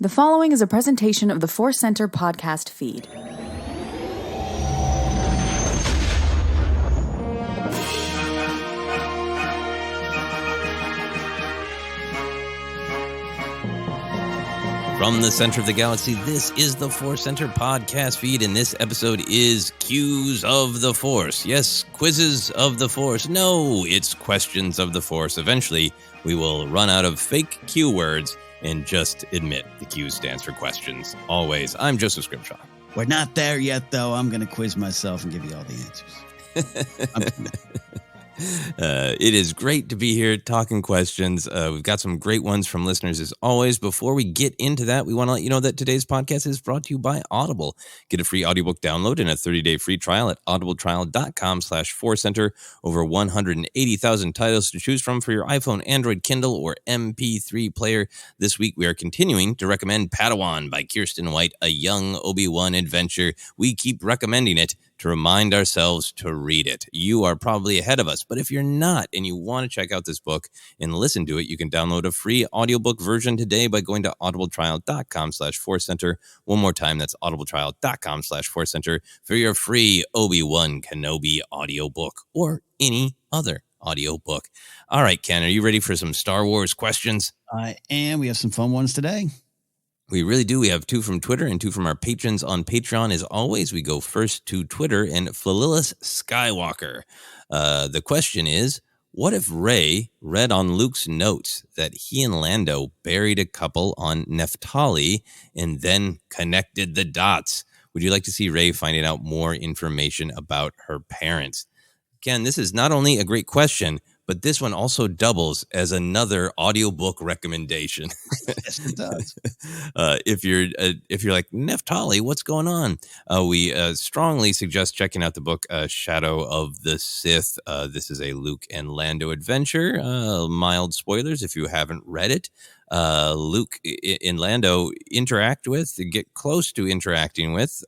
The following is a presentation of the ForceCenter podcast feed. From the center of the galaxy, this is the ForceCenter podcast feed, and this episode is Cues of the Force. Yes, quizzes of the Force. No, it's questions of the Force. Eventually, we will run out of fake Q words and just admit the Q stands for questions. Always. I'm Joseph Scrimshaw. We're not there yet, though. I'm going to quiz myself and give you all the answers. It is great to be here talking questions. We've got some great ones from listeners as always. Before we get into that, we want to let you know that today's podcast is brought to you by Audible. Get a free audiobook download and a 30-day free trial at audibletrial.com/ForceCenter. Over 180,000 titles to choose from for your iPhone, Android, Kindle, or MP3 player. This week, we are continuing to recommend Padawan by Kirsten White, a young Obi-Wan adventure. We keep recommending it to remind ourselves to read it. You are probably ahead of us, but if you're not and you want to check out this book and listen to it, you can download a free audiobook version today by going to audibletrial.com/ForceCenter. One more time, that's audibletrial.com/ForceCenter for your free Obi-Wan Kenobi audiobook or any other audiobook. All right, Ken, are you ready for some Star Wars questions? I am. We have some fun ones today. We really do. We have two from Twitter and two from our patrons on Patreon. As always, we go first to Twitter and Flalilis Skywalker. The question is, what if Rey read on Luke's notes that he and Lando buried a couple on Neftali and then connected the dots? Would you like to see Rey finding out more information about her parents? Ken, this is not only a great question, but this one also doubles as another audiobook recommendation. Yes, it does. If you're like, Neftali, what's going on? We strongly suggest checking out the book Shadow of the Sith. This is a Luke and Lando adventure. Mild spoilers if you haven't read it. Luke and Lando get close to interacting with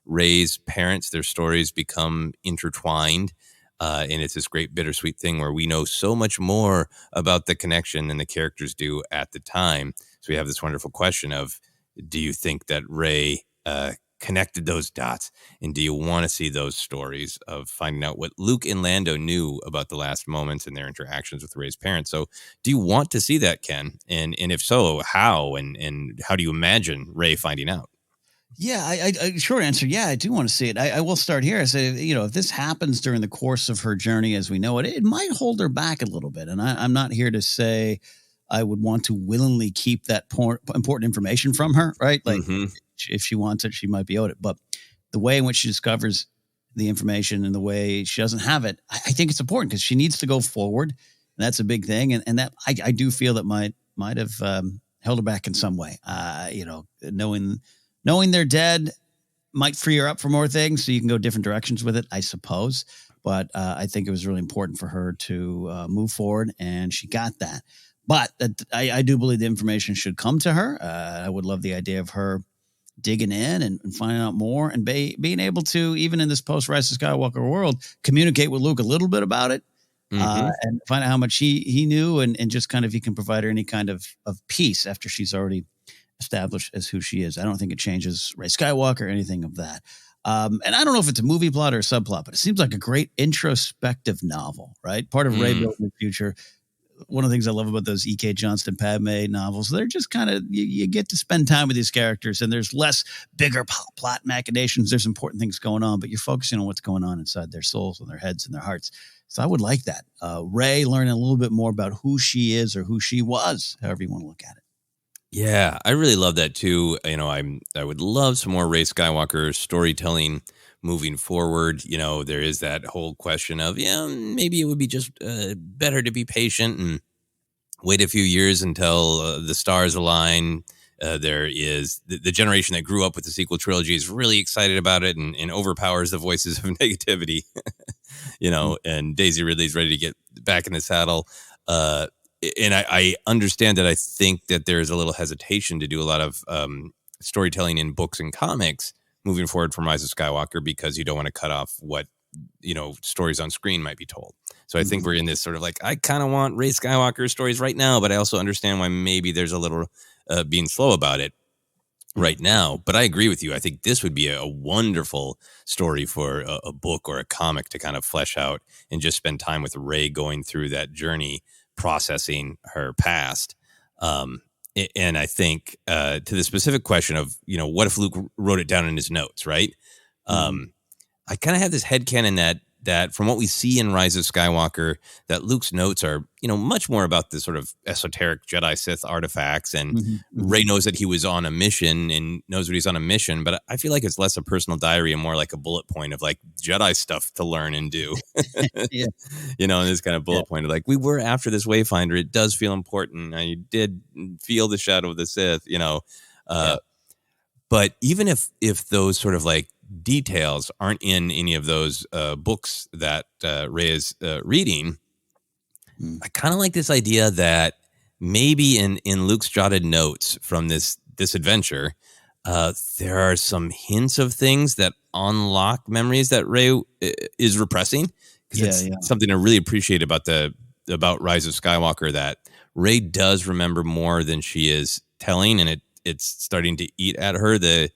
Rey's parents. Their stories become intertwined. And it's this great bittersweet thing where we know so much more about the connection than the characters do at the time. So we have this wonderful question of, do you think that Rey connected those dots? And do you want to see those stories of finding out what Luke and Lando knew about the last moments and their interactions with Rey's parents? So do you want to see that, Ken? And if so, how? And how do you imagine Rey finding out? Yeah, I short answer, yeah, I do want to see it. I will start here. I say, if this happens during the course of her journey as we know it, it might hold her back a little bit. And I'm not here to say I would want to willingly keep that important information from her, right? Like if she wants it, she might be owed it. But the way in which she discovers the information and the way she doesn't have it, I think it's important because she needs to go forward. And that's a big thing. And that I do feel that might have held her back in some way, Knowing they're dead might free her up for more things, so you can go different directions with it, I suppose. But I think it was really important for her to move forward, and she got that. But I do believe the information should come to her. I would love the idea of her digging in and finding out more and being able to, even in this post-Rise of Skywalker world, communicate with Luke a little bit about it and find out how much he knew and just kind of he can provide her any kind of peace after she's already established as who she is. I don't think it changes Rey Skywalker or anything of that. And I don't know if it's a movie plot or a subplot, but it seems like a great introspective novel, right? Part of Rey building the future. One of the things I love about those E.K. Johnston Padme novels, they're just kind of, you get to spend time with these characters and there's less bigger plot machinations. There's important things going on, but you're focusing on what's going on inside their souls and their heads and their hearts. So I would like that. Rey learning a little bit more about who she is or who she was, however you want to look at it. Yeah, I really love that too. I would love some more Rey Skywalker storytelling moving forward. There is that whole question of, maybe it would be just better to be patient and wait a few years until the stars align. There is the generation that grew up with the sequel trilogy is really excited about it and overpowers the voices of negativity, and Daisy Ridley's ready to get back in the saddle. And I understand that. I think that there's a little hesitation to do a lot of storytelling in books and comics moving forward from Rise of Skywalker because you don't want to cut off what stories on screen might be told. So I think we're in this sort of like, I kind of want Rey Skywalker stories right now, but I also understand why maybe there's a little being slow about it right now. But I agree with you. I think this would be a wonderful story for a book or a comic to kind of flesh out and just spend time with Rey going through that journey, processing her past. And I think to the specific question of, what if Luke wrote it down in his notes, right? I kind of have this headcanon that from what we see in Rise of Skywalker, that Luke's notes are, much more about the sort of esoteric Jedi Sith artifacts. And Rey knows that he was on a mission and knows what he's on a mission. But I feel like it's less a personal diary and more like a bullet point of like Jedi stuff to learn and do. Yeah. And this kind of bullet point of like, we were after this Wayfinder. It does feel important. I did feel the shadow of the Sith, But even if those sort of like details aren't in any of those books that Rey is reading, I kind of like this idea that maybe in Luke's jotted notes from this adventure, there are some hints of things that unlock memories that Rey is repressing. Because it's something I really appreciate about Rise of Skywalker, that Rey does remember more than she is telling, and it's starting to eat at her, the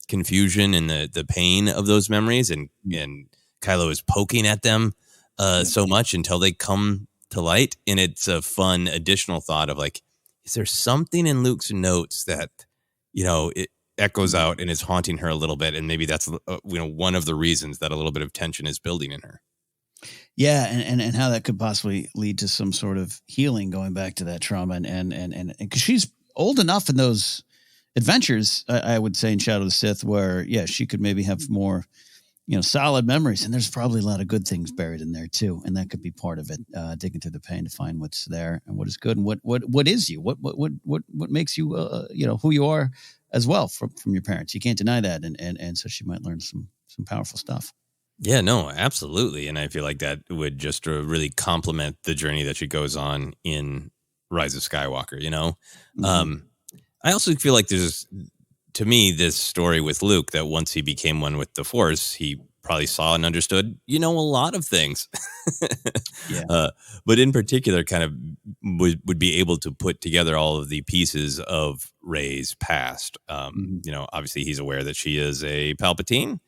confusion and the pain of those memories, and Kylo is poking at them so much until they come to light. And it's a fun additional thought of like, is there something in Luke's notes that it echoes out and is haunting her a little bit, and maybe that's one of the reasons that a little bit of tension is building in her. Yeah, and how that could possibly lead to some sort of healing, going back to that trauma, and because she's old enough in those adventures, I would say, in Shadow of the Sith, where she could maybe have more, solid memories, and there's probably a lot of good things buried in there too, and that could be part of it. Digging through the pain to find what's there and what is good, and what is you, what makes you, who you are as well from your parents. You can't deny that, and so she might learn some powerful stuff. Yeah, no, absolutely, and I feel like that would just really complement the journey that she goes on in Rise of Skywalker. I also feel like there's, to me, this story with Luke, that once he became one with the Force, he probably saw and understood, a lot of things. But in particular, kind of would be able to put together all of the pieces of Rey's past. Obviously, he's aware that she is a Palpatine.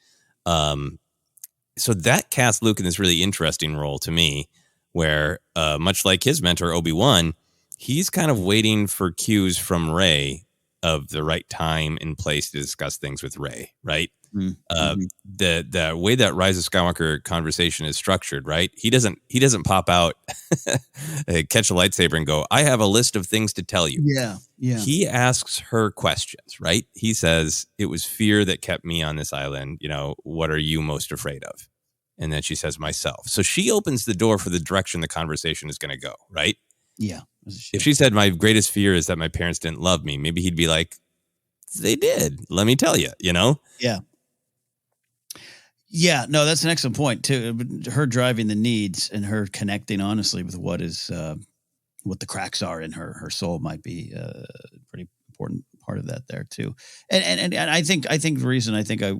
So that cast Luke in this really interesting role to me, where much like his mentor, Obi-Wan, he's kind of waiting for cues from Rey of the right time and place to discuss things with Rey, right? The way that Rise of Skywalker conversation is structured, right? He doesn't pop out, catch a lightsaber and go, I have a list of things to tell you. Yeah. He asks her questions, right? He says, it was fear that kept me on this island. What are you most afraid of? And then she says, myself. So she opens the door for the direction the conversation is going to go, right? Yeah. If she said, my greatest fear is that my parents didn't love me, maybe he'd be like, they did. Let me tell you, Yeah. Yeah. No, that's an excellent point too. Her driving the needs and her connecting honestly with what the cracks are in her soul might be a pretty important part of that there too. And I think the reason I think I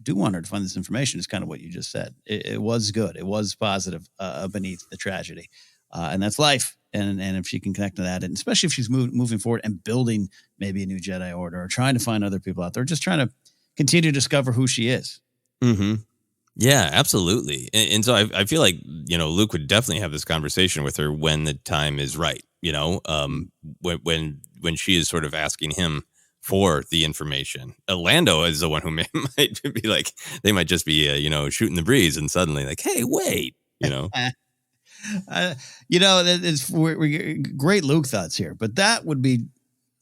do want her to find this information is kind of what you just said. It was good. It was positive beneath the tragedy. And that's life. And if she can connect to that, and especially if she's moving forward and building maybe a new Jedi Order, or trying to find other people out there, just trying to continue to discover who she is. Mm-hmm. Yeah, absolutely. And so I feel like, Luke would definitely have this conversation with her when the time is right, when she is sort of asking him for the information. Lando is the one who might be like, they might just be, shooting the breeze and suddenly like, hey, wait, we're great Luke thoughts here, but that would be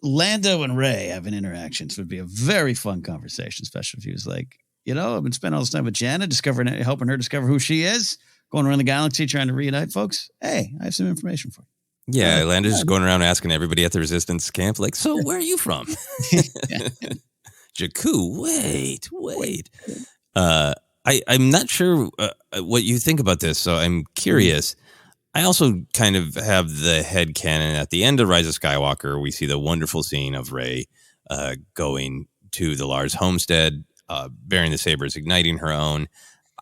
Lando and Rey having interactions would be a very fun conversation, especially if he was like, I've been spending all this time with Jana, helping her discover who she is, going around the galaxy trying to reunite folks. Hey, I have some information for you. Yeah, Lando's just going around asking everybody at the Resistance camp, like, so where are you from? Jakku, wait. I'm not sure what you think about this, so I'm curious. I also kind of have the headcanon at the end of Rise of Skywalker. We see the wonderful scene of Rey going to the Lars homestead, bearing the sabers, igniting her own.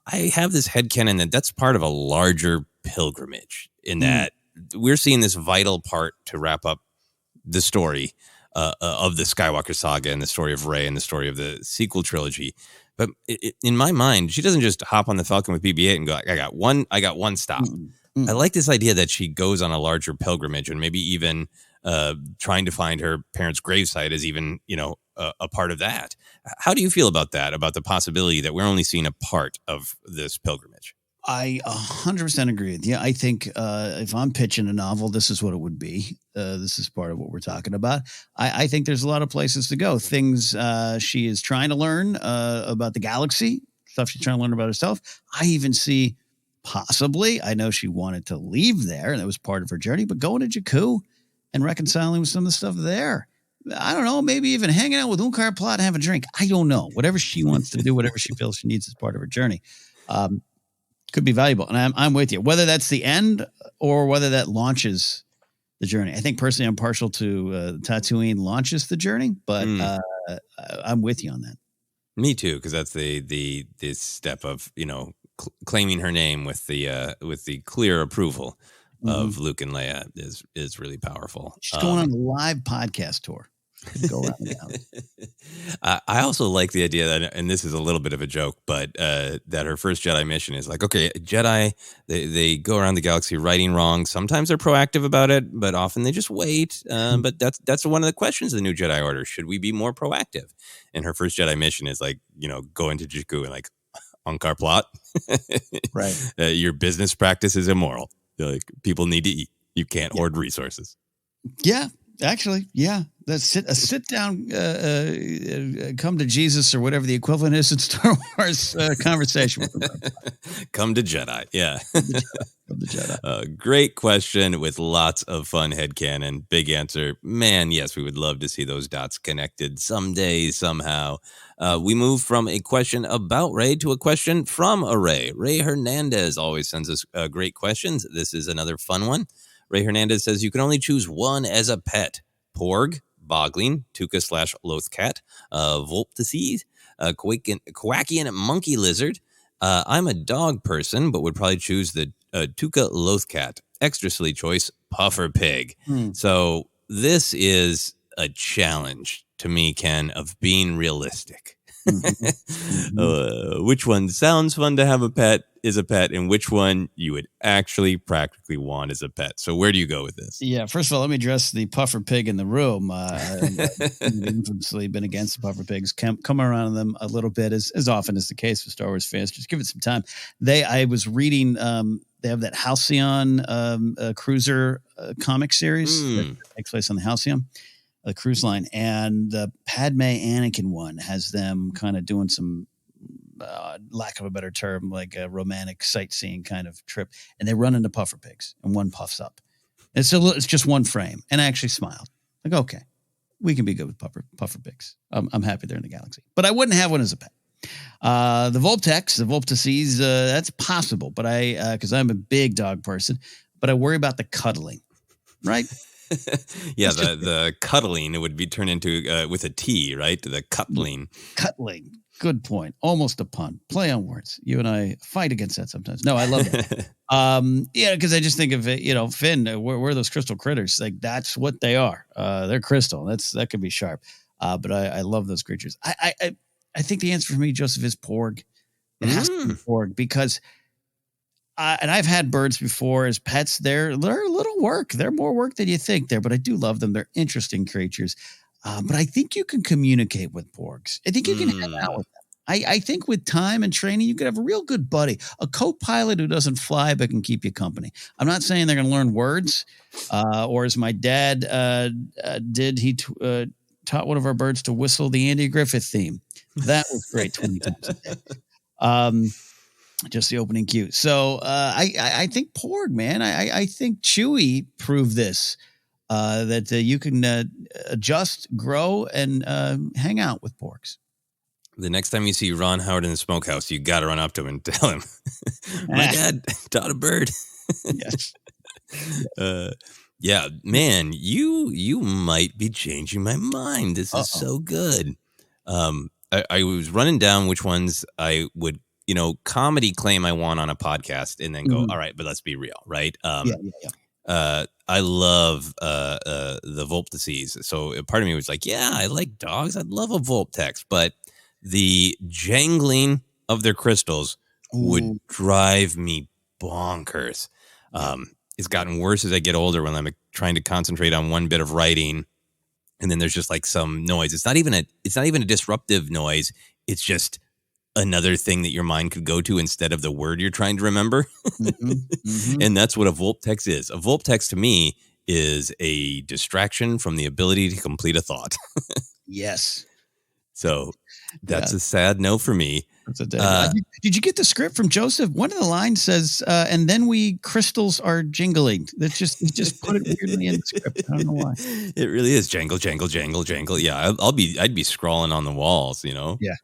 I have this headcanon that's part of a larger pilgrimage in that we're seeing this vital part to wrap up the story of the Skywalker saga and the story of Rey and the story of the sequel trilogy. But in my mind, she doesn't just hop on the Falcon with BB-8 and go, I got one stop. Mm-mm. I like this idea that she goes on a larger pilgrimage, and maybe even trying to find her parents' gravesite is even, a part of that. How do you feel about that, about the possibility that we're only seeing a part of this pilgrimage? I 100% agree with you. I think if I'm pitching a novel, this is what it would be. This is part of what we're talking about. I think there's a lot of places to go. Things she is trying to learn about the galaxy, stuff she's trying to learn about herself. I even see possibly, I know she wanted to leave there, and that was part of her journey, but going to Jakku and reconciling with some of the stuff there. I don't know, maybe even hanging out with Unkar Plot and have a drink. I don't know. Whatever she wants to do, whatever she feels she needs as part of her journey. Could be valuable. And I'm with you. Whether that's the end or whether that launches the journey. I think personally I'm partial to Tatooine launches the journey, but I'm with you on that. Me too, because that's the step of, claiming her name with the clear approval of Luke and Leia is really powerful. She's going on a live podcast tour. Go around the galaxy. I also like the idea that, and this is a little bit of a joke, but that her first Jedi mission is like, okay, Jedi, they go around the galaxy righting wrongs. Sometimes they're proactive about it, but often they just wait. But that's one of the questions of the new Jedi Order. Should we be more proactive? And her first Jedi mission is like, go into Jakku and like, Unkar Plot. Right. Your business practice is immoral. Like, people need to eat. You can't hoard resources. Yeah. Actually, yeah. That's a sit down, come to Jesus or whatever the equivalent is in Star Wars conversation with them. Come to Jedi. Yeah. Come to Jedi. Great question with lots of fun headcanon. Big answer. Man, yes, we would love to see those dots connected someday, somehow. We move from a question about Rey to a question from a Rey. Ray Hernandez always sends us great questions. This is another fun one. Ray Hernandez says you can only choose one as a pet. Porg, Bogling, Tuca/Lothcat, Volptices, Quackian Monkey Lizard. I'm a dog person, but would probably choose the Tuca Lothcat. Extra silly choice, Puffer Pig. So this is a challenge to me, Ken, of being realistic. Which one sounds fun to have a pet is a pet, and which one you would actually practically want as a pet. So where do you go with this? Yeah, first of all, let me address the Puffer Pig in the room. I've infamously been against the Puffer Pigs. Come around them a little bit, as often is the case with Star Wars fans. Just give it some time. I was reading, they have that Halcyon cruiser comic series that takes place on the Halcyon, the cruise line, and the Padme Anakin one has them kind of doing some, lack of a better term, like a romantic sightseeing kind of trip, and they run into Puffer Pigs, and one puffs up. It's just one frame, and I actually smiled, like, okay, we can be good with Puffer Pigs. I'm happy they're in the galaxy, but I wouldn't have one as a pet. The Volptices, that's possible, but because I'm a big dog person, but I worry about the cuddling, right? Yeah, the cuddling, it would be turned into with a T, right? The cuddling. Cuddling. Good point. Almost a pun. Play on words. You and I fight against that sometimes. No, I love it. Yeah, because I just think of it, Finn, we're those crystal critters. Like, that's what they are. They're crystal. That could be sharp. But I love those creatures. I think the answer for me, Joseph, is Porg. It has to be Porg because and I've had birds before as pets. They're a little work. They're more work than you think there, but I do love them. They're interesting creatures. But I think you can communicate with porgs. I think you can hang out with them. I think with time and training, you could have a real good buddy, a co-pilot who doesn't fly but can keep you company. I'm not saying they're going to learn words, or as my dad did, he taught one of our birds to whistle the Andy Griffith theme. That was great 20 times a day. Just the opening cue. So I think Porg, man. I think Chewie proved this. That you can adjust, grow, and hang out with porgs. The next time you see Ron Howard in the smokehouse, you got to run up to him and tell him, my dad taught a bird. Yes. Yeah, man, you might be changing my mind. This is so good. I was running down which ones I would, comedy claim I want on a podcast and then go, all right, but let's be real, right? I love the Volptices. So part of me was like, yeah, I like dogs. I'd love a Volptex, but the jangling of their crystals would Ooh. drive me bonkers. Yep. It's gotten worse as I get older when I'm trying to concentrate on one bit of writing, and then there's just like some noise. It's not even a disruptive noise. It's just another thing that your mind could go to instead of the word you're trying to remember. And that's what a Volptex is. A Volptex to me is a distraction from the ability to complete a thought. Yes. So that's a sad no for me. That's a did you get the script from Joseph? One of the lines says, and then crystals are jingling. That's he just put it weirdly in the script. I don't know why. It really is jangle, jangle, jangle, jangle. Yeah, I'd be scrawling on the walls, you know? Yeah.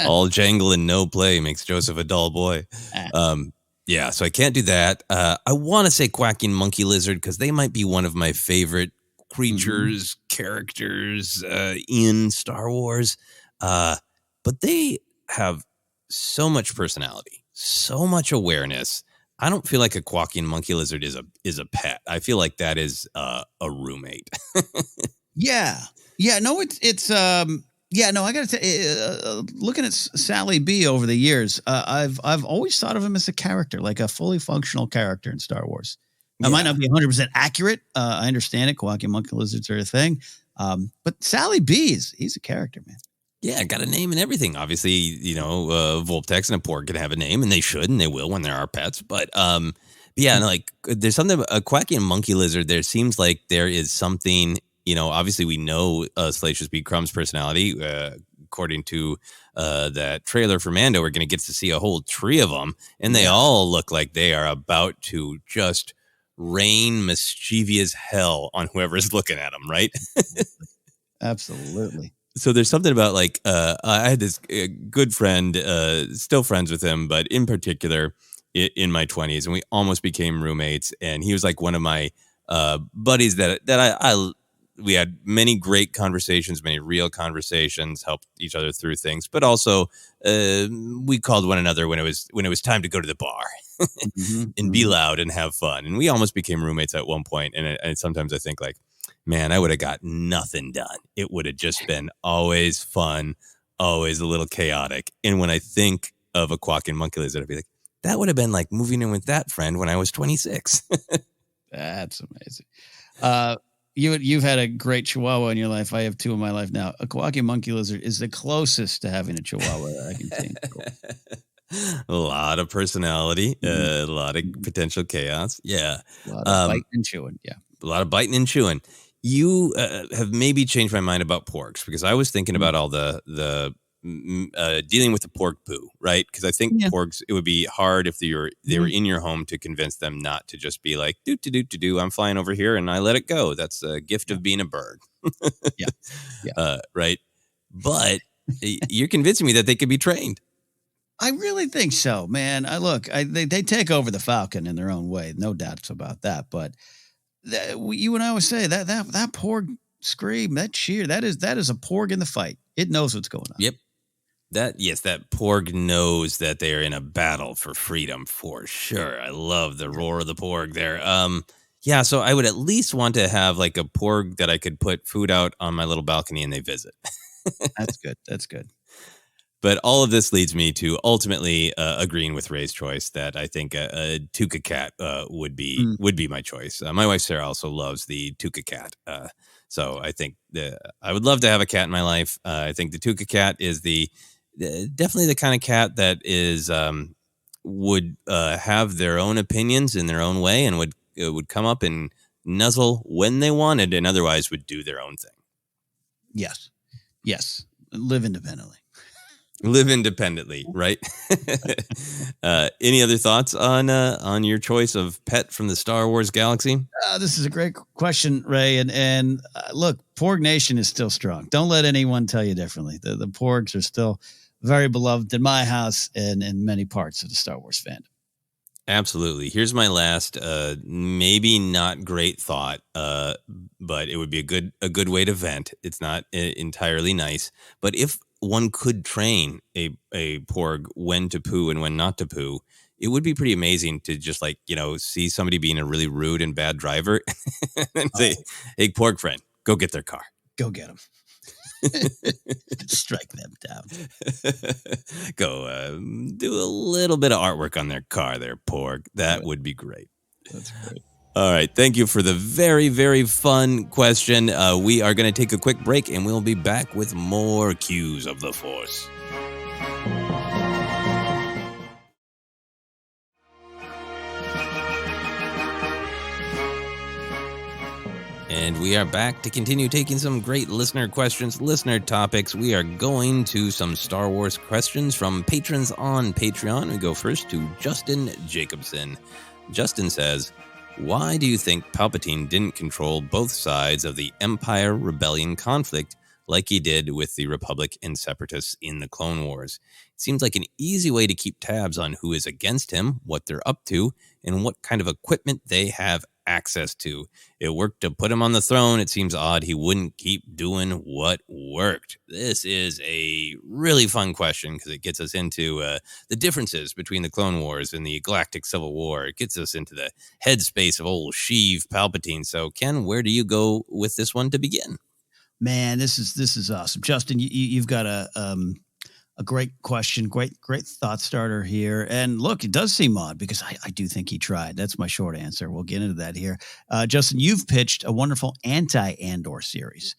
All jangle and no play makes Joseph a dull boy. Yeah, so I can't do that. I want to say quacking monkey lizard because they might be one of my favorite creatures, characters in Star Wars. But they have so much personality, so much awareness. I don't feel like a quacking monkey lizard is a pet. I feel like that is a roommate. Yeah. No, it's yeah, no, I got to say, looking at Sally B over the years, I've always thought of him as a character, like a fully functional character in Star Wars. I might not be 100% accurate. I understand it. Quacking monkey lizards are a thing. But Sally B he's a character, man. Yeah, got a name and everything. Obviously, you know, Volptex and a Porg can have a name, and they should, and they will when they're our pets. But yeah, like there's something a quacking monkey lizard. There seems like there is something. You know, obviously we know Salacious B. Crumb's personality. According to that trailer for Mando, we're going to get to see a whole tree of them, and they all look like they are about to just rain mischievous hell on whoever's looking at them, right? Absolutely. So there's something about like I had this good friend, still friends with him, but in particular in my 20s, and we almost became roommates. And he was like one of my buddies that I we had many great conversations, many real conversations, helped each other through things, but also we called one another when it was time to go to the bar and be loud and have fun. And we almost became roommates at one point. And sometimes I think like, man, I would have got nothing done. It would have just been always fun, always a little chaotic. And when I think of a quacking monkey lizard, I'd be like, that would have been like moving in with that friend when I was 26. That's amazing. You've had a great Chihuahua in your life. I have two in my life now. A quacking monkey lizard is the closest to having a Chihuahua that I can think. A lot of personality, a lot of potential chaos. Yeah. A lot of biting and chewing. Yeah. A lot of biting and chewing. You have maybe changed my mind about porgs because I was thinking about all the dealing with the porg poo, right? Because I think porgs, it would be hard if they were in your home to convince them not to just be like, do, I'm flying over here and I let it go. That's a gift of being a bird. Right. But you're convincing me that they could be trained. I really think so, man. They take over the Falcon in their own way. No doubts about that. But you and I would say that porg scream, that cheer, that is a porg in the fight. It knows what's going on. Yep. That porg knows that they are in a battle for freedom for sure. I love the roar of the porg there. Yeah, so I would at least want to have like a porg that I could put food out on my little balcony and they visit. That's good. But all of this leads me to ultimately agreeing with Ray's choice that I think a Tuca cat would be my choice. My wife Sarah also loves the Tuca cat. So I think I would love to have a cat in my life. I think the Tuca cat is definitely the kind of cat that is would have their own opinions in their own way and would come up and nuzzle when they wanted and otherwise would do their own thing. Yes. Live independently. Live independently, right? Any other thoughts on your choice of pet from the Star Wars galaxy? This is a great question, Ray. And look, Porg Nation is still strong. Don't let anyone tell you differently. The Porgs are still very beloved in my house and in many parts of the Star Wars fandom. Absolutely. Here's my last, maybe not great thought, but it would be a good way to vent. It's not entirely nice, but if one could train a porg when to poo and when not to poo, it would be pretty amazing to just see somebody being a really rude and bad driver and say, hey, pork friend, go get their car. Go get them. Strike them down. Go do a little bit of artwork on their car there, pork. That would be great. That's great. All right. Thank you for the very, very fun question. We are going to take a quick break, and we'll be back with more cues of the Force. And we are back to continue taking some great listener questions, listener topics. We are going to some Star Wars questions from patrons on Patreon. We go first to Justin Jacobson. Justin says, why do you think Palpatine didn't control both sides of the Empire-Rebellion conflict like he did with the Republic and Separatists in the Clone Wars? It seems like an easy way to keep tabs on who is against him, what they're up to, and what kind of equipment they have access to. It worked to put him on the throne. It seems odd he wouldn't keep doing what worked. This is a really fun question because it gets us into the differences between the Clone Wars and the Galactic Civil War. It gets us into the headspace of old Sheev Palpatine. So, Ken, where do you go with this one to begin? Man, this is awesome, Justin. You've got a great question, great thought starter here. And look, it does seem odd because I do think he tried. That's my short answer. We'll get into that here. Justin, you've pitched a wonderful anti-Andor series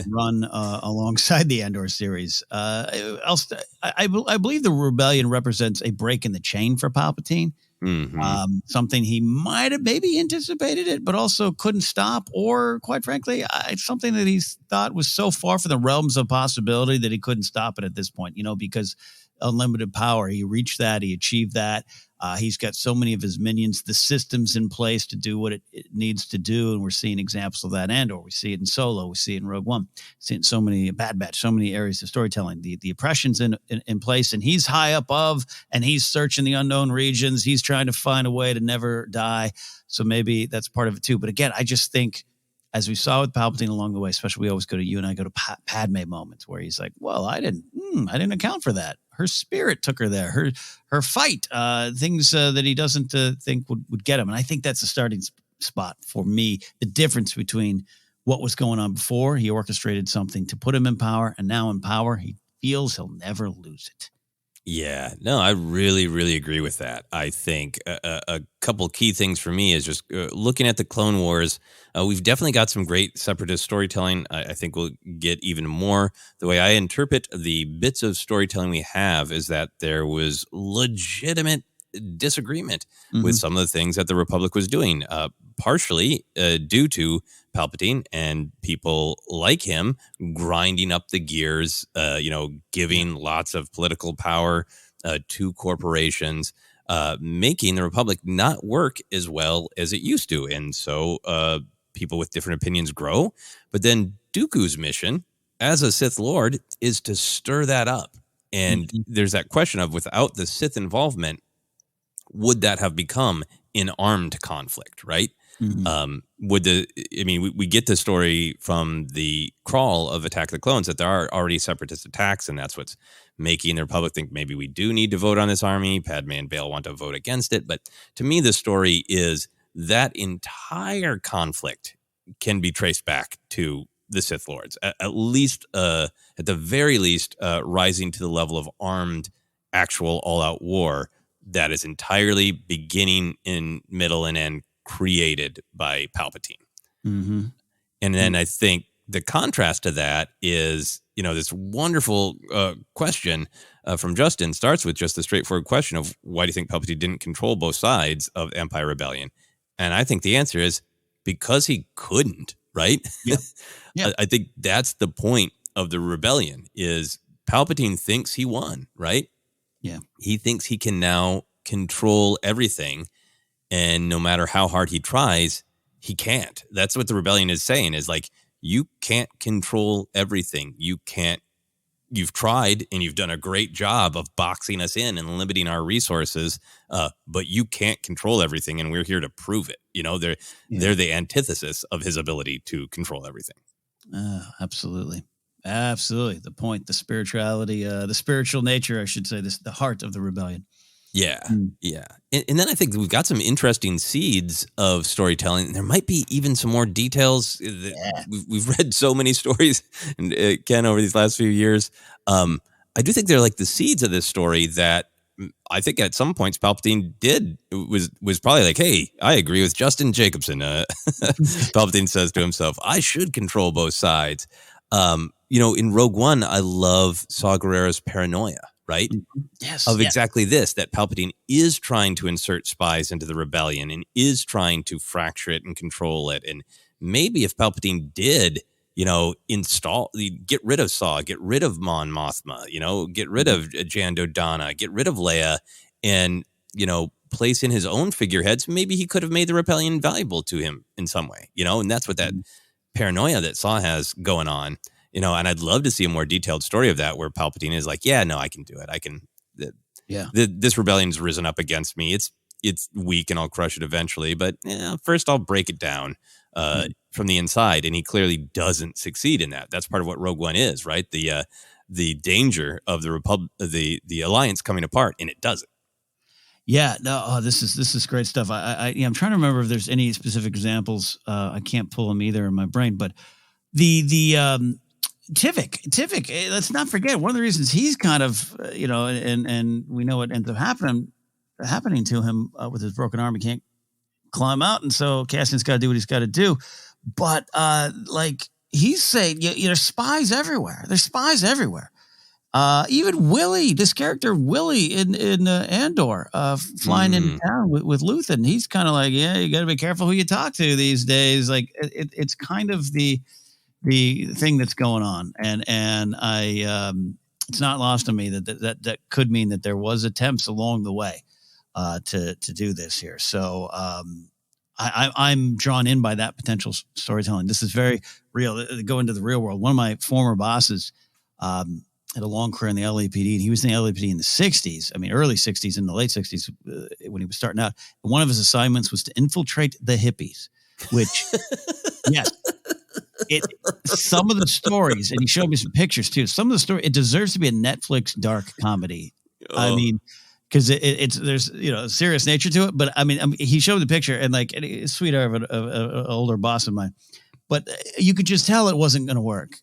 run alongside the Andor series. I believe the rebellion represents a break in the chain for Palpatine. Mm-hmm. Something he might have maybe anticipated it, but also couldn't stop, or quite frankly, it's something that he thought was so far from the realms of possibility that he couldn't stop it at this point, because unlimited power, he reached that, he achieved that. He's got so many of his minions, the systems in place to do what it needs to do. And we're seeing examples of that. Andor, we see it in Solo, we see it in Rogue One, we see it in so many Bad Batch, so many areas of storytelling, the oppression's in place, and he's high above and he's searching the unknown regions. He's trying to find a way to never die. So maybe that's part of it too. But again, I just think, as we saw with Palpatine along the way, especially we always go to Padme moments where he's like, well, I didn't account for that. Her spirit took her there. Her fight, things that he doesn't think would get him. And I think that's the starting spot for me. The difference between what was going on before, he orchestrated something to put him in power, and now in power, he feels he'll never lose it. Yeah, no, I really, really agree with that. I think a couple key things for me is just looking at the Clone Wars. We've definitely got some great separatist storytelling. I think we'll get even more. The way I interpret the bits of storytelling we have is that there was legitimate disagreement with some of the things that the Republic was doing, partially due to Palpatine and people like him grinding up the gears, giving lots of political power to corporations, making the Republic not work as well as it used to. And so people with different opinions grow. But then Dooku's mission as a Sith Lord is to stir that up. And there's that question of, without the Sith involvement, would that have become an armed conflict, right? Mm-hmm. We get the story from the crawl of Attack of the Clones that there are already separatist attacks, and that's what's making the Republic think maybe we do need to vote on this army. Padme and Bail want to vote against it. But to me, the story is that entire conflict can be traced back to the Sith Lords, at the very least, rising to the level of armed, actual all-out war that is entirely beginning in middle and end created by Palpatine. Mm-hmm. And then I think the contrast to that is, this wonderful question from Justin starts with just the straightforward question of, why do you think Palpatine didn't control both sides of Empire Rebellion? And I think the answer is because he couldn't, right? Yeah. Yeah. I think that's the point of the rebellion, is Palpatine thinks he won, right? Yeah. He thinks he can now control everything, and no matter how hard he tries, he can't. That's what the rebellion is saying, is like, you can't control everything. You've tried and you've done a great job of boxing us in and limiting our resources, but you can't control everything, and we're here to prove it. They're the antithesis of his ability to control everything. Absolutely. Absolutely. The point, the spirituality, the spiritual nature, I should say, the heart of the rebellion. Yeah. Yeah. And then I think we've got some interesting seeds of storytelling. There might be even some more details. We've read so many stories, and Ken, over these last few years. I do think they're like the seeds of this story that I think at some points Palpatine was probably like, hey, I agree with Justin Jacobson. Palpatine says to himself, I should control both sides. In Rogue One, I love Saw Gerrera's paranoia, right? Yes. Of exactly this, that Palpatine is trying to insert spies into the rebellion and is trying to fracture it and control it. And maybe if Palpatine did, get rid of Saw, get rid of Mon Mothma, get rid of Jan Dodonna, get rid of Leia, and, place in his own figureheads, maybe he could have made the rebellion valuable to him in some way, and that's what that paranoia that Saw has going on. And I'd love to see a more detailed story of that where Palpatine is like, yeah, no, I can do it. I can. This rebellion's risen up against me. It's weak, and I'll crush it eventually. But first, I'll break it down from the inside. And he clearly doesn't succeed in that. That's part of what Rogue One is, right? The danger of the Alliance coming apart, and it doesn't. Yeah, no, this is great stuff. I'm trying to remember if there's any specific examples. I can't pull them either in my brain, but the Tivik, let's not forget, one of the reasons he's kind of, and we know what ends up happening to him with his broken arm. He can't climb out. And so Cassian's got to do what he's got to do. But he's saying, there's spies everywhere. There's spies everywhere. Even Willie, this character Willie in Andor, flying into town with Luthen, he's kind of like, you got to be careful who you talk to these days. Like it's kind of the thing that's going on, and I it's not lost on me that could mean that there was attempts along the way to do this here. So I'm drawn in by that potential storytelling. This is very real. Go into the real world. One of my former bosses had a long career in the LAPD, and he was in the LAPD in the 60s. I mean, early 60s and the late 60s when he was starting out. And one of his assignments was to infiltrate the hippies, which, yes. Some of the stories, and he showed me some pictures too. Some of the story, it deserves to be a Netflix dark comedy. Oh. I mean, because there's a serious nature to it. But I mean, he showed the picture, and sweetheart of an older boss of mine, but you could just tell it wasn't going to work.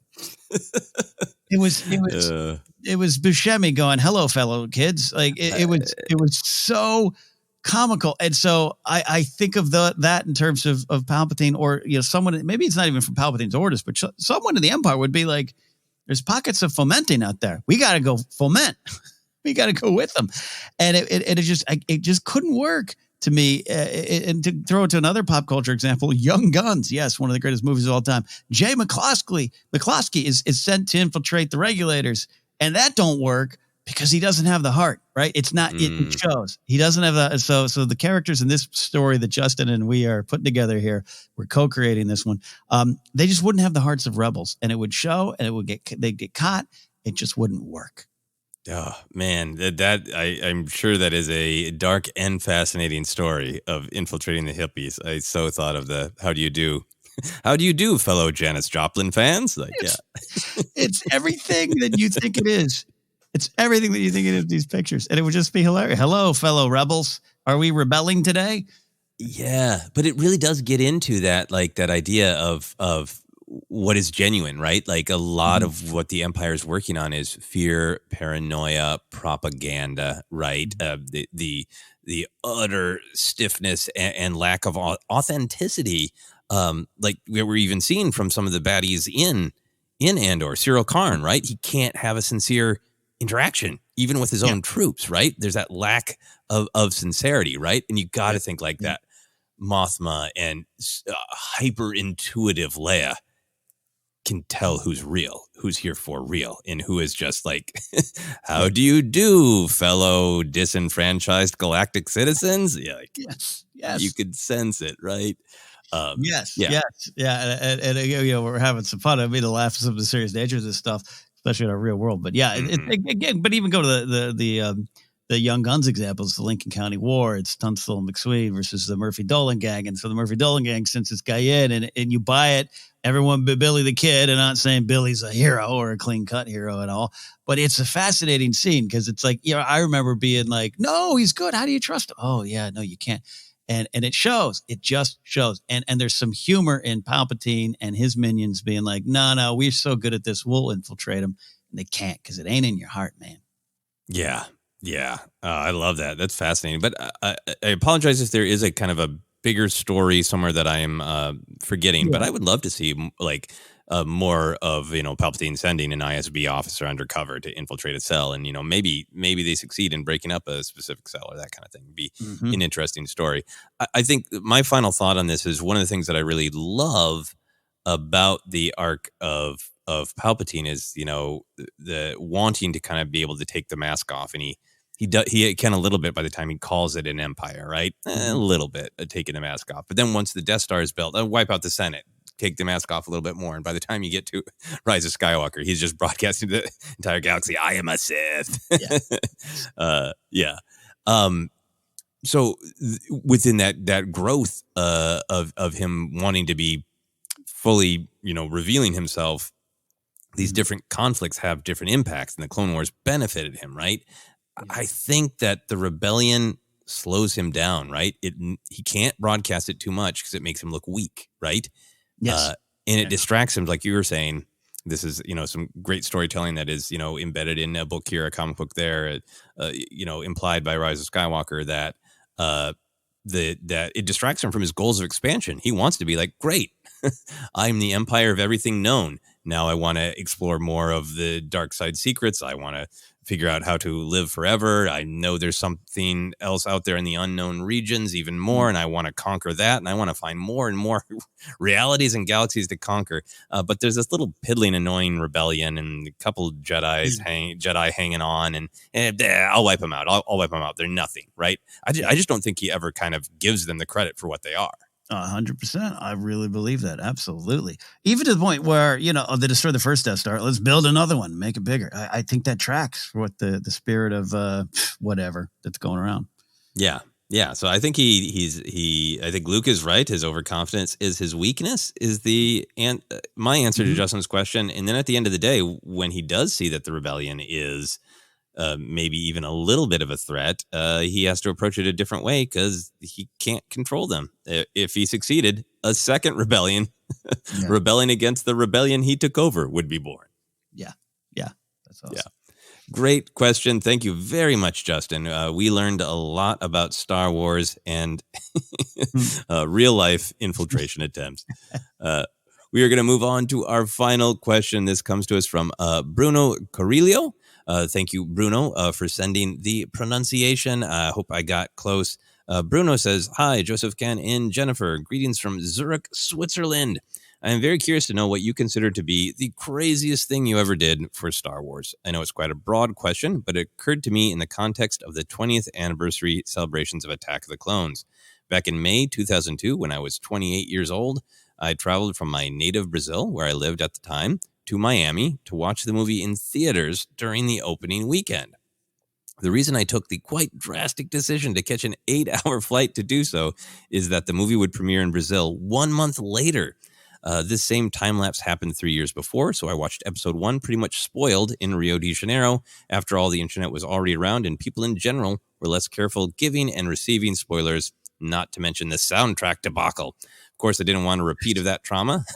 It was Buscemi going, "Hello, fellow kids." It was so comical. And so I think of that in terms of Palpatine, or someone, maybe it's not even from Palpatine's orders, but someone in the Empire would be like, there's pockets of fomenting out there. We got to go foment. We got to go with them. And it just couldn't work to me. And to throw it to another pop culture example, Young Guns. Yes, one of the greatest movies of all time. Jay McCloskey is sent to infiltrate the regulators, and that don't work. Because he doesn't have the heart, right? It's not. It shows he doesn't have that. So the characters in this story that Justin and we are putting together here, we're co-creating this one. They just wouldn't have the hearts of rebels, and it would show, and they'd get caught. It just wouldn't work. Oh man, I'm sure that is a dark and fascinating story of infiltrating the hippies. I so thought of how do you do, fellow Janis Joplin fans? It's everything that you think it is. It's everything that you think it is, these pictures. And it would just be hilarious. Hello, fellow rebels. Are we rebelling today? Yeah, but it really does get into that, that idea of what is genuine, right? Like a lot of what the Empire is working on is fear, paranoia, propaganda, right? The utter stiffness and lack of authenticity, like we're even seeing from some of the baddies in Andor. Cyril Karn, right? He can't have a sincere interaction even with his own troops, right? There's that lack of sincerity, right? And you got to think like that. Mothma and hyper intuitive Leia can tell who's real, who's here for real, and who is just like, how do you do, fellow disenfranchised galactic citizens? Yeah, yes, you could sense it, right? Yes. And we're having some fun. I mean, to laugh at some of the serious nature of this stuff, especially in our real world. But again, but even go to the Young Guns examples, the Lincoln County War, it's Tunstall and McSween versus the Murphy-Dolan gang. And so the Murphy-Dolan gang sends this guy in and you buy it, everyone but Billy the Kid, and not saying Billy's a hero or a clean-cut hero at all. But it's a fascinating scene because it's like, I remember being like, no, he's good. How do you trust him? Oh, yeah, no, you can't. And it shows. It just shows. And there's some humor in Palpatine and his minions being like, no, we're so good at this. We'll infiltrate them. And they can't because it ain't in your heart, man. Yeah. Yeah. I love that. That's fascinating. But I apologize if there is a kind of a bigger story somewhere that I am forgetting. Yeah. But I would love to see like more of, Palpatine sending an ISB officer undercover to infiltrate a cell. And, maybe they succeed in breaking up a specific cell or that kind of thing. Be an interesting story. I think my final thought on this is one of the things that I really love about the arc of Palpatine is, the wanting to kind of be able to take the mask off. And he can a little bit by the time he calls it an empire, right? A little bit taking the mask off. But then once the Death Star is built, wipe out the Senate, take the mask off a little bit more. And by the time you get to Rise of Skywalker, he's just broadcasting to the entire galaxy, I am a Sith. Yeah. So within that growth of him wanting to be fully, revealing himself, these different conflicts have different impacts, and the Clone Wars benefited him, right? Yeah. I think that the rebellion slows him down, right? He can't broadcast it too much because it makes him look weak, right? Yes. And it distracts him, like you were saying. This is, some great storytelling that is, embedded in a book here, a comic book there, implied by Rise of Skywalker that that it distracts him from his goals of expansion. He wants to be like, great, I'm the empire of everything known. Now I want to explore more of the dark side secrets. I want to figure out how to live forever. I know there's something else out there in the unknown regions, even more, and I want to conquer that. And I want to find more and more realities and galaxies to conquer. But there's this little piddling, annoying rebellion and a couple Jedi hanging on, and I'll wipe them out. I'll wipe them out. They're nothing, right? I just don't think he ever kind of gives them the credit for what they are. 100%. I really believe that. Absolutely. Even to the point where, they destroy the first Death Star. Let's build another one, make it bigger. I think that tracks for what the spirit of whatever that's going around. Yeah. Yeah. So I think I think Luke is right. His overconfidence is his weakness, is my answer to Justin's question. And then at the end of the day, when he does see that the rebellion is maybe even a little bit of a threat, he has to approach it a different way because he can't control them. If he succeeded, a second rebellion, rebelling against the rebellion he took over, would be born. Yeah. That's awesome. Yeah. Great question. Thank you very much, Justin. We learned a lot about Star Wars and real life infiltration attempts. We are going to move on to our final question. This comes to us from Bruno Carillo. Thank you, Bruno, for sending the pronunciation. I hope I got close. Bruno says, hi, Joseph, Ken, and Jennifer. Greetings from Zurich, Switzerland. I am very curious to know what you consider to be the craziest thing you ever did for Star Wars. I know it's quite a broad question, but it occurred to me in the context of the 20th anniversary celebrations of Attack of the Clones. Back in May 2002, when I was 28 years old, I traveled from my native Brazil, where I lived at the time, to Miami to watch the movie in theaters during the opening weekend. The reason I took the quite drastic decision to catch an 8-hour flight to do so is that the movie would premiere in Brazil 1 month later. This same time lapse happened 3 years before, so I watched episode 1 pretty much spoiled in Rio de Janeiro. After all, the internet was already around and people in general were less careful giving and receiving spoilers, not to mention the soundtrack debacle. Of course, I didn't want a repeat of that trauma.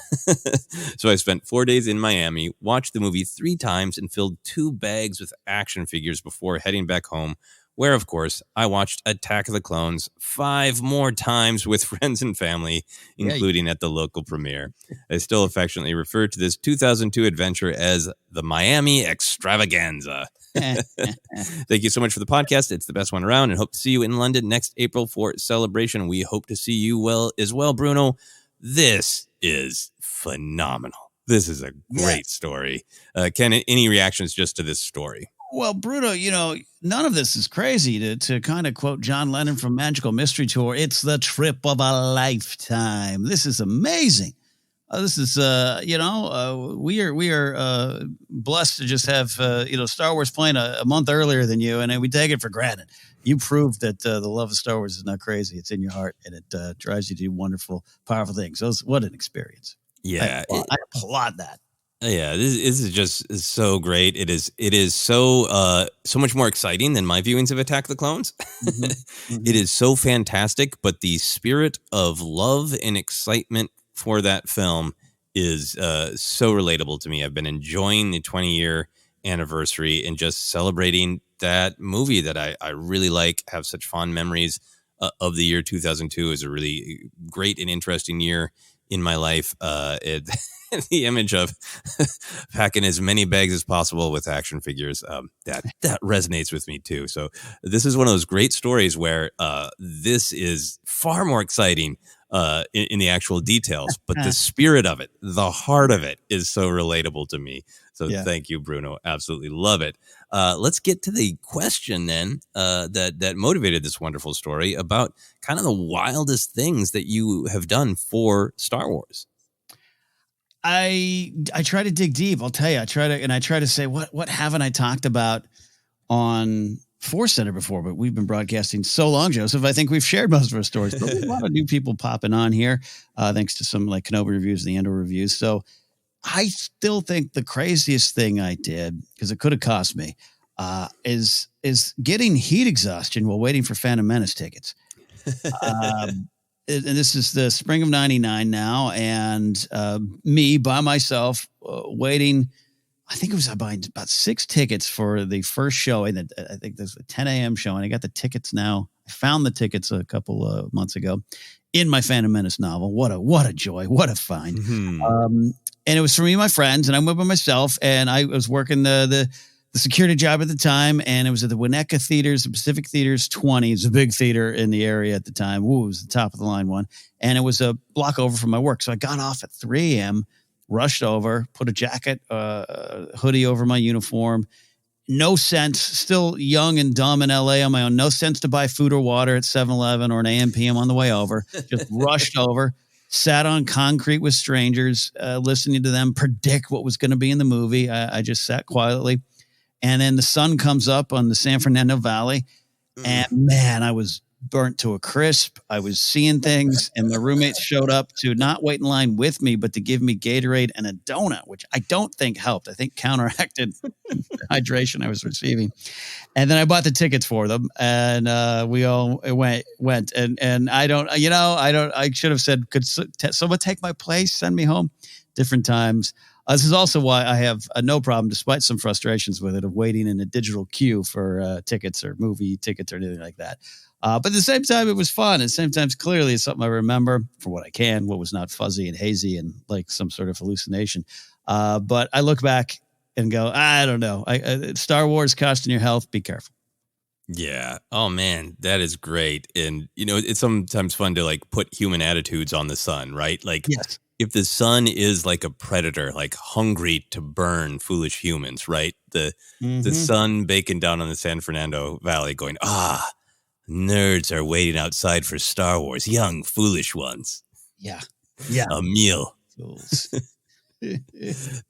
So I spent 4 days in Miami, watched the movie 3 times, and filled 2 bags with action figures before heading back home, where, of course, I watched Attack of the Clones 5 more times with friends and family, including at the local premiere. I still affectionately refer to this 2002 adventure as the Miami Extravaganza. Thank you so much for the podcast. It's the best one around, and hope to see you in London next April for Celebration. We hope to see you as well, Bruno. This is phenomenal. This is a great story. Ken, any reactions just to this story? Well, Bruno, none of this is crazy. To kind of quote John Lennon from Magical Mystery Tour, it's the trip of a lifetime. This is amazing. This is, we are blessed to just have, Star Wars playing a month earlier than you, and we take it for granted. You proved that the love of Star Wars is not crazy. It's in your heart, and it drives you to do wonderful, powerful things. So what an experience. Yeah. I applaud that. Yeah, this is just so great. It is so much more exciting than my viewings of Attack the Clones. Mm-hmm. Mm-hmm. It is so fantastic, but the spirit of love and excitement for that film is so relatable to me. I've been enjoying the 20-year anniversary and just celebrating that movie that I really like, have such fond memories of. The year 2002 is a really great and interesting year in my life. The image of packing as many bags as possible with action figures, that resonates with me too. So this is one of those great stories where this is far more exciting in the actual details, but the spirit of it, the heart of it, is so relatable to me. So Thank you, Bruno. Absolutely love it. Let's get to the question then that motivated this wonderful story about kind of the wildest things that you have done for Star Wars. I try to dig deep. I'll tell you. I try to say what haven't I talked about on ForceCenter before? But we've been broadcasting so long, Joseph. I think we've shared most of our stories. But there's a lot of new people popping on here, thanks to some like Kenobi reviews and the Andor reviews. So I still think the craziest thing I did, because it could have cost me, is getting heat exhaustion while waiting for Phantom Menace tickets. And this is the spring of 99 now, and me by myself waiting. I think it was buying about 6 tickets for the first show, and I think there's a 10 a.m. show, and I got the tickets now. I found the tickets a couple of months ago in my Phantom Menace novel. What a joy! What a find! Mm-hmm. And it was for me and my friends, and I went by myself, and I was working the security job at the time, and it was at the Winnetka Theaters, the Pacific Theaters 20. It's a big theater in the area at the time. Ooh, it was the top of the line one. And it was a block over from my work. So I got off at 3 a.m., rushed over, put a jacket, hoodie over my uniform. No sense, still young and dumb in LA on my own. No sense to buy food or water at 7-Eleven or an AM PM on the way over. Just rushed over, sat on concrete with strangers, listening to them predict what was going to be in the movie. I just sat quietly. And then the sun comes up on the San Fernando Valley, and man, I was burnt to a crisp. I was seeing things, and my roommates showed up to not wait in line with me, but to give me Gatorade and a donut, which I don't think helped. I think counteracted the hydration I was receiving. And then I bought the tickets for them, and we all went. And I should have said, could someone take my place, send me home? Different times. This is also why I have no problem, despite some frustrations with it, of waiting in a digital queue for tickets or movie tickets or anything like that. But at the same time, it was fun. At the same time, clearly, it's something I remember for what I can, what was not fuzzy and hazy and like some sort of hallucination. But I look back and go, I don't know. Star Wars costing your health. Be careful. Yeah. Oh, man, that is great. And, it's sometimes fun to like put human attitudes on the sun, right? Like, yes. If the sun is like a predator, like hungry to burn foolish humans, right? The sun baking down on the San Fernando Valley going, nerds are waiting outside for Star Wars, young, foolish ones. Yeah. A meal. Fools.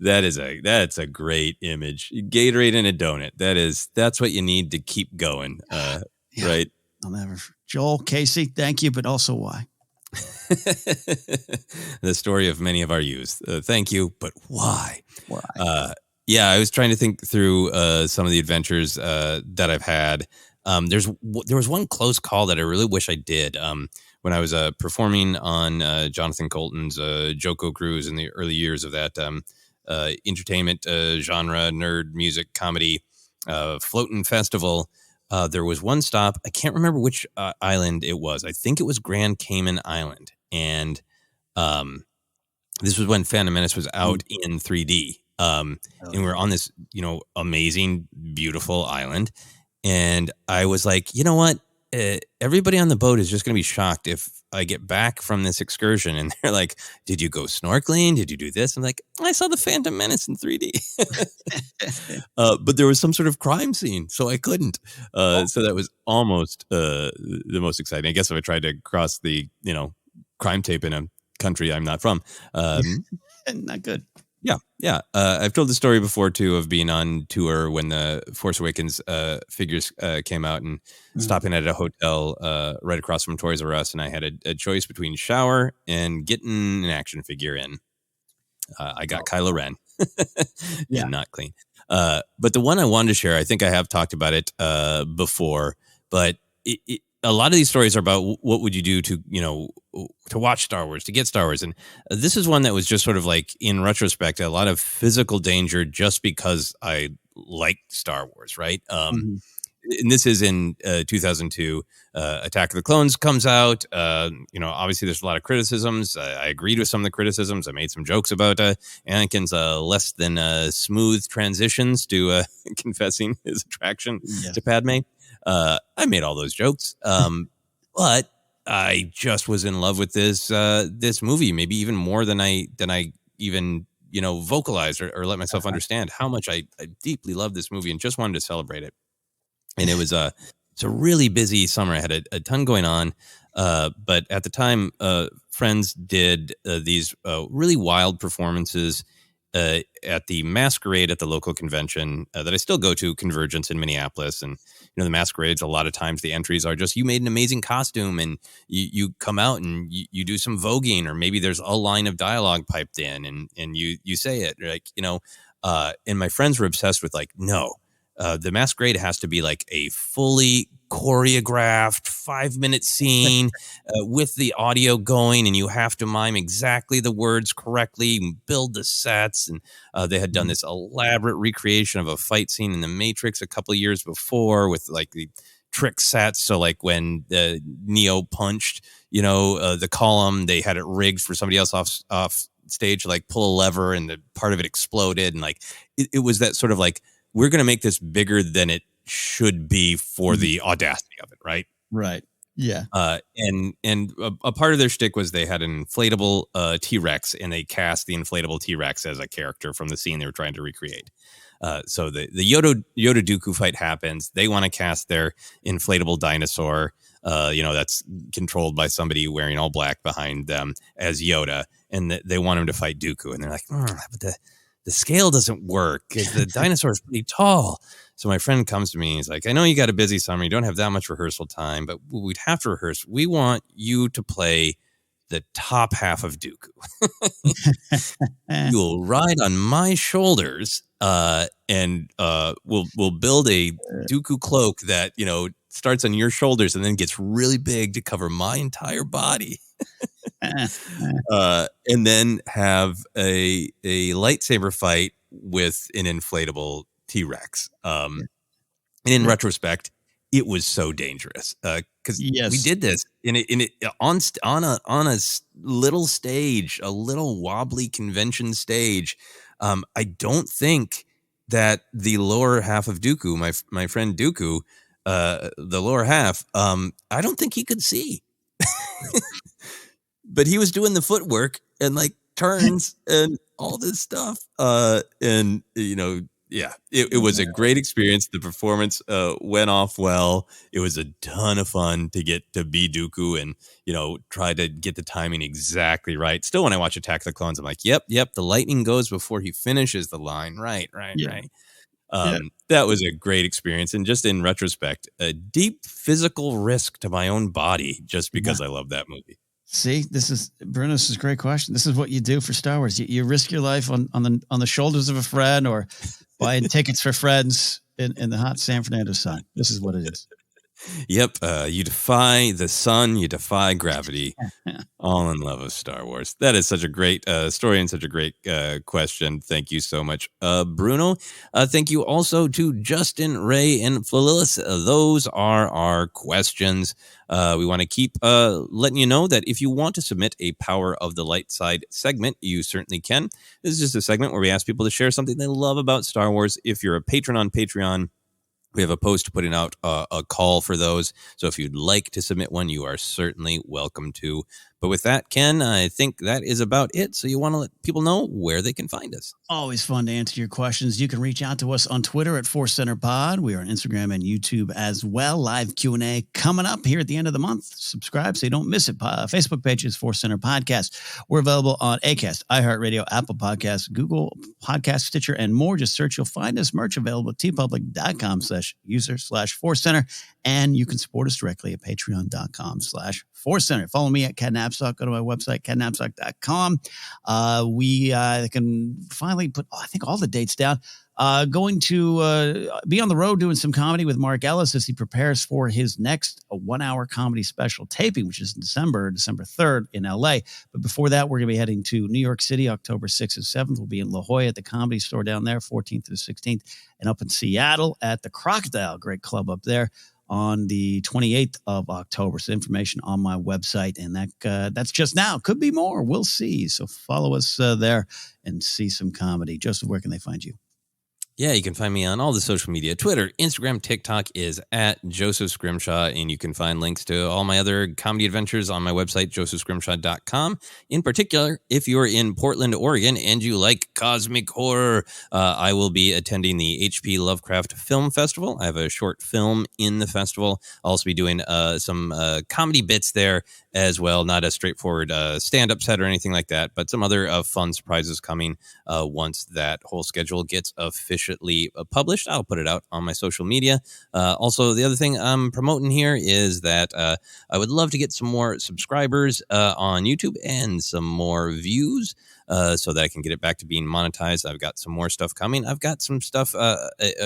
That's a great image. Gatorade and a donut. That's what you need to keep going. Right? I'll never. Joel, Casey, thank you, but also why? The story of many of our youth. Thank you, but why? Why? I was trying to think through some of the adventures that I've had. There was one close call that I really wish I did. When I was performing on Jonathan Colton's Joko Cruise in the early years of that entertainment genre, nerd music, comedy floating festival. There was one stop. I can't remember which island it was. I think it was Grand Cayman Island. And this was when Phantom Menace was out in 3D. And we were on this, amazing, beautiful island. And I was like, you know what? Everybody on the boat is just going to be shocked if I get back from this excursion. And they're like, did you go snorkeling? Did you do this? I'm like, I saw the Phantom Menace in 3D. But there was some sort of crime scene, so I couldn't. So that was almost the most exciting. I guess if I tried to cross the, crime tape in a country I'm not from. Not good. Yeah. I've told the story before too of being on tour when the Force Awakens figures came out and stopping at a hotel right across from Toys R Us, and I had a choice between shower and getting an action figure in. I got Kylo Ren and not clean. But the one I wanted to share, I think I have talked about it before, but a lot of these stories are about what would you do to, to watch Star Wars, to get Star Wars. And this is one that was just sort of like, in retrospect, a lot of physical danger just because I like Star Wars, right? And this is in 2002. Attack of the Clones comes out. Obviously there's a lot of criticisms. I agreed with some of the criticisms. I made some jokes about Anakin's less than smooth transitions to confessing his attraction to Padme. I made all those jokes, but I just was in love with this movie, maybe even more than I even vocalized or let myself understand how much I deeply love this movie and just wanted to celebrate it. And it was it's a really busy summer. I had a ton going on, but at the time, friends did these really wild performances at the Masquerade at the local convention that I still go to, Convergence in Minneapolis. And the Masquerades, a lot of times the entries are just, you made an amazing costume, and you come out and you do some voguing, or maybe there's a line of dialogue piped in and you say it, like, and my friends were obsessed with, like, no, the Masquerade has to be like a fully choreographed 5-minute scene with the audio going, and you have to mime exactly the words correctly and build the sets. And they had done this elaborate recreation of a fight scene in The Matrix a couple of years before with like the trick sets. So like when Neo punched, the column, they had it rigged for somebody else off stage to like pull a lever, and the part of it exploded. And like it was that sort of like, we're going to make this bigger than it should be for the audacity of it, right? Right. Yeah. And a part of their shtick was they had an inflatable T-Rex, and they cast the inflatable T-Rex as a character from the scene they were trying to recreate. So the Yoda Dooku fight happens. They want to cast their inflatable dinosaur, that's controlled by somebody wearing all black behind them, as Yoda, and they want him to fight Dooku. And they're like, but the scale doesn't work because the dinosaur is pretty tall. So my friend comes to me and he's like, I know you got a busy summer. You don't have that much rehearsal time, but we'd have to rehearse. We want you to play the top half of Dooku. You'll ride on my shoulders and we'll build a Dooku cloak that, starts on your shoulders and then gets really big to cover my entire body. And then have a lightsaber fight with an inflatable T-Rex. And in retrospect, it was so dangerous because we did this on a little stage, a little wobbly convention stage. I don't think that the lower half of Dooku, my friend Dooku, the lower half, I don't think he could see. But he was doing the footwork and like turns and all this stuff. It was a great experience. The performance went off well. It was a ton of fun to get to be Dooku and, try to get the timing exactly right. Still, when I watch Attack of the Clones, I'm like, yep. The lightning goes before he finishes the line. Right. That was a great experience. And just in retrospect, a deep physical risk to my own body just because I love that movie. See, Bruno, this is a great question. This is what you do for Star Wars. You risk your life on the shoulders of a friend, or buying tickets for friends in the hot San Fernando sun. This is what it is. Yep. You defy the sun. You defy gravity. All in love with Star Wars. That is such a great story and such a great question. Thank you so much, Bruno. Thank you also to Justin, Ray, and Phyllis. Those are our questions. We want to keep letting you know that if you want to submit a Power of the Light Side segment, you certainly can. This is just a segment where we ask people to share something they love about Star Wars. If you're a patron on Patreon, we have a post putting out a call for those. So if you'd like to submit one, you are certainly welcome to. But with that, Ken, I think that is about it. So you want to let people know where they can find us. Always fun to answer your questions. You can reach out to us on Twitter at ForceCenter Pod. We are on Instagram and YouTube as well. Live Q&A coming up here at the end of the month. Subscribe so you don't miss it. Facebook page is ForceCenter Podcast. We're available on Acast, iHeartRadio, Apple Podcasts, Google Podcasts, Stitcher, and more. Just search. You'll find us. Merch available at tpublic.com/user/ForceCenter. And you can support us directly at patreon.com/ForceCenter. Follow me at Ken Napzok. Go to my website, kennapzok.com. We can finally put, I think, all the dates down. Going to be on the road doing some comedy with Mark Ellis as he prepares for his next 1-hour comedy special taping, which is December 3rd in LA. But before that, we're going to be heading to New York City, October 6th and 7th. We'll be in La Jolla at the Comedy Store down there, 14th to the 16th, and up in Seattle at the Crocodile, great club up there, on the 28th of October. So information on my website, and that's just now. Could be more. We'll see. So follow us there and see some comedy. Joseph, where can they find you? Yeah, you can find me on all the social media. Twitter, Instagram, TikTok is at Joseph Scrimshaw, and you can find links to all my other comedy adventures on my website, josephscrimshaw.com. In particular, if you're in Portland, Oregon, and you like cosmic horror, I will be attending the HP Lovecraft Film Festival. I have a short film in the festival. I'll also be doing some comedy bits there as well. Not a straightforward stand-up set or anything like that, but some other fun surprises coming once that whole schedule gets officially published. I'll put it out on my social media. Also, the other thing I'm promoting here is that I would love to get some more subscribers on YouTube and some more views so that I can get it back to being monetized. I've got some more stuff coming. I've got some stuff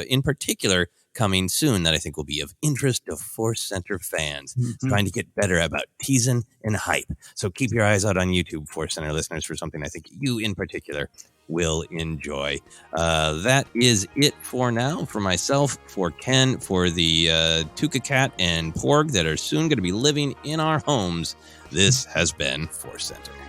in particular coming soon that I think will be of interest to ForceCenter fans. Trying to get better about teasing and hype. So keep your eyes out on YouTube, ForceCenter listeners, for something I think you in particular will enjoy. That is it for now. For myself, for Ken, for the Tuca Cat and Porg that are soon going to be living in our homes, this has been ForceCenter.